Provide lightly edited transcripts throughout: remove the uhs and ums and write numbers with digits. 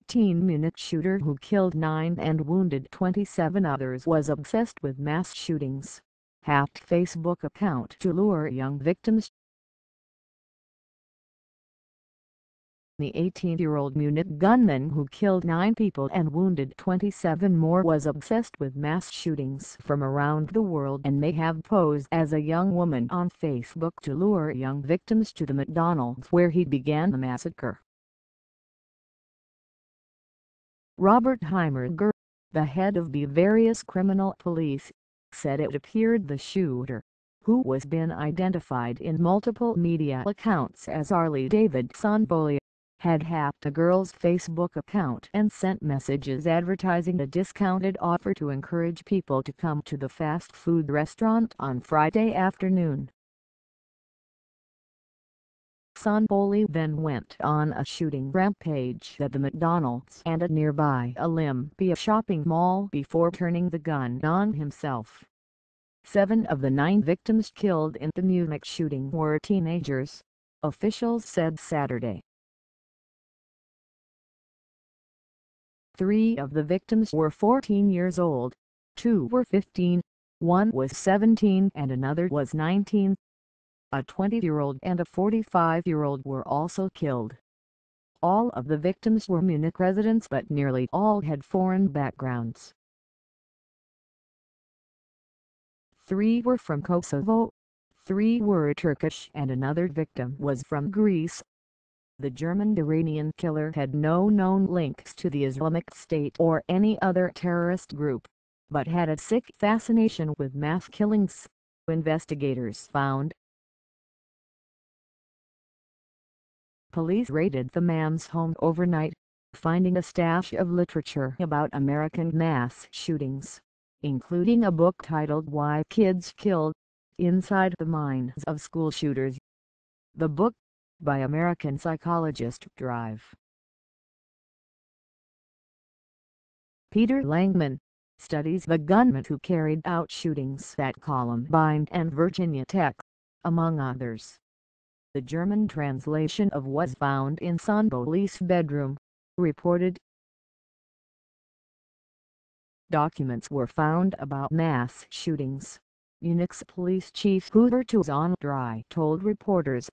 2014 Munich shooter who killed 9 and wounded 27 others was obsessed with mass shootings. Hacked Facebook account to lure young victims. The 18-year-old Munich gunman who killed 9 people and wounded 27 more was obsessed with mass shootings from around the world and may have posed as a young woman on Facebook to lure young victims to the McDonald's where he began the massacre. Robert Heimerger, the head of Bavaria's criminal police, said it appeared the shooter, who was been identified in multiple media accounts as Harley Davidson Bully, had hacked a girl's Facebook account and sent messages advertising a discounted offer to encourage people to come to the fast food restaurant on Friday afternoon. Sonboli then went on a shooting rampage at the McDonald's and a nearby Olympia shopping mall before turning the gun on himself. 7 of the 9 victims killed in the Munich shooting were teenagers, officials said Saturday. 3 of the victims were 14 years old, 2 were 15, 1 was 17 and another was 19. A 20-year-old and a 45-year-old were also killed. All of the victims were Munich residents, but nearly all had foreign backgrounds. 3 were from Kosovo, 3 were Turkish and another victim was from Greece. The German-Iranian killer had no known links to the Islamic State or any other terrorist group, but had a sick fascination with mass killings, investigators found. Police raided the man's home overnight, finding a stash of literature about American mass shootings, including a book titled Why Kids Kill, Inside the Minds of School Shooters. The book, by American psychologist Drive. Peter Langman, studies the gunmen who carried out shootings at Columbine and Virginia Tech, among others. The German translation of was found in Sonboli's bedroom, reported. Documents were found about mass shootings, Munich's police chief Hubertus Andrei told reporters.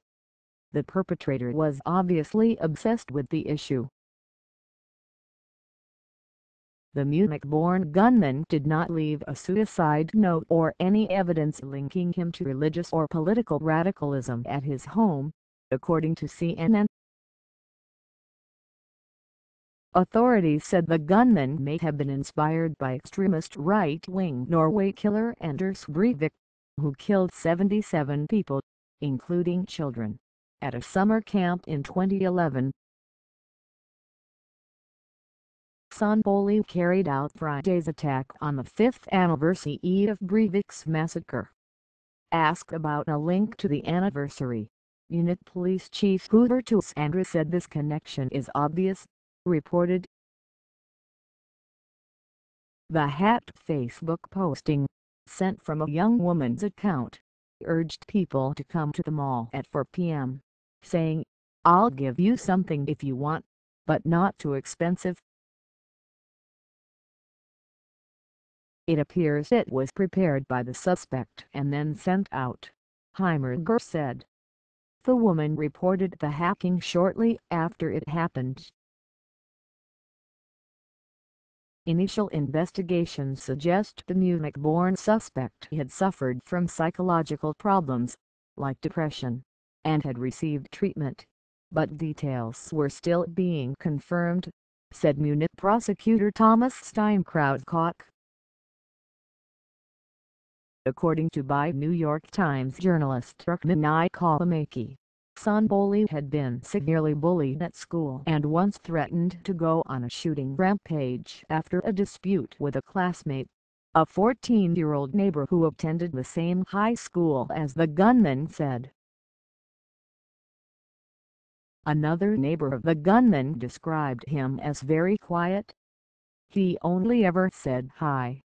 The perpetrator was obviously obsessed with the issue. The Munich-born gunman did not leave a suicide note or any evidence linking him to religious or political radicalism at his home, according to CNN. Authorities said the gunman may have been inspired by extremist right-wing Norway killer Anders Breivik, who killed 77 people, including children, at a summer camp in 2011. Sonboli carried out Friday's attack on the 5th anniversary of Breivik's massacre. Asked about a link to the anniversary, Munich Police Chief Hubertus Andrei said this connection is obvious, reported. The hacked Facebook posting, sent from a young woman's account, urged people to come to the mall at 4 p.m., saying, "I'll give you something if you want, but not too expensive." It appears it was prepared by the suspect and then sent out, Heimerger said. The woman reported the hacking shortly after it happened. Initial investigations suggest the Munich-born suspect had suffered from psychological problems, like depression, and had received treatment, but details were still being confirmed, said Munich prosecutor Thomas Steinkraut-Koch. According to New York Times journalist Rukmini Callimachi, Sonboli had been severely bullied at school and once threatened to go on a shooting rampage after a dispute with a classmate, a 14-year-old neighbor who attended the same high school as the gunman said. Another neighbor of the gunman described him as very quiet. He only ever said hi.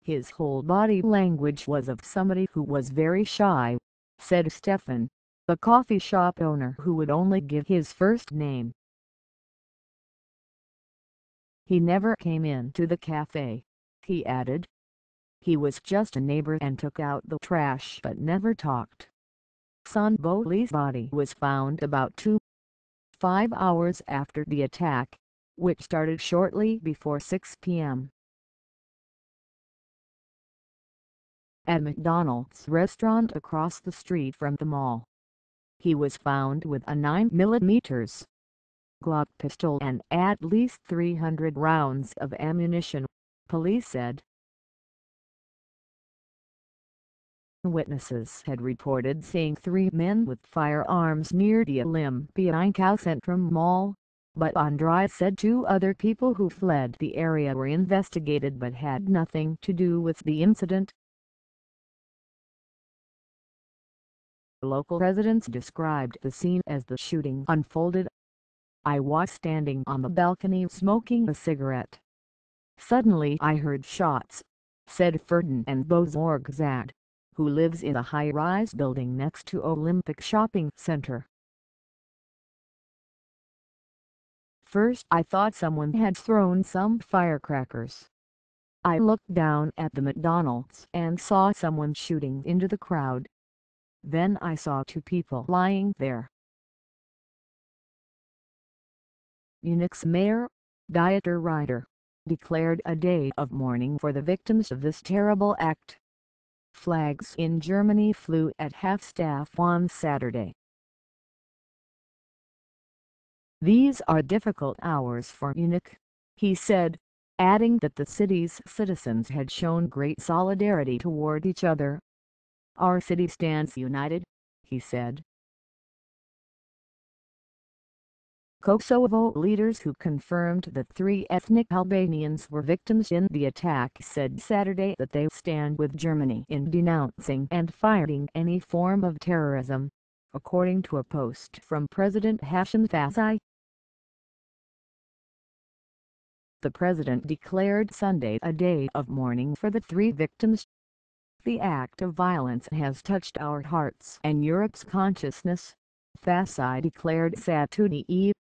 His whole body language was of somebody who was very shy, said Stefan, the coffee shop owner who would only give his first name. He never came into the cafe, he added. He was just a neighbor and took out the trash but never talked. Sonboli's body was found about 2.5 hours after the attack, which started shortly before 6 p.m. at McDonald's restaurant across the street from the mall. He was found with a 9mm Glock pistol and at least 300 rounds of ammunition, police said. Witnesses had reported seeing 3 men with firearms near the Olympia Centrum Mall, but Andrade said 2 other people who fled the area were investigated but had nothing to do with the incident. Local residents described the scene as the shooting unfolded. "I was standing on the balcony smoking a cigarette. Suddenly I heard shots," said Ferdinand Bozorgzad, who lives in a high-rise building next to Olympic Shopping Center. "First I thought someone had thrown some firecrackers. I looked down at the McDonald's and saw someone shooting into the crowd. Then I saw 2 people lying there." Munich's mayor, Dieter Reiter, declared a day of mourning for the victims of this terrible act. Flags in Germany flew at half-staff on Saturday. "These are difficult hours for Munich," he said, adding that the city's citizens had shown great solidarity toward each other. "Our city stands united," he said. Kosovo leaders who confirmed that 3 ethnic Albanians were victims in the attack said Saturday that they stand with Germany in denouncing and fighting any form of terrorism, according to a post from President Hashim Thaci. The president declared Sunday a day of mourning for the 3 victims. "The act of violence has touched our hearts and Europe's consciousness," Thaci declared Saturday evening.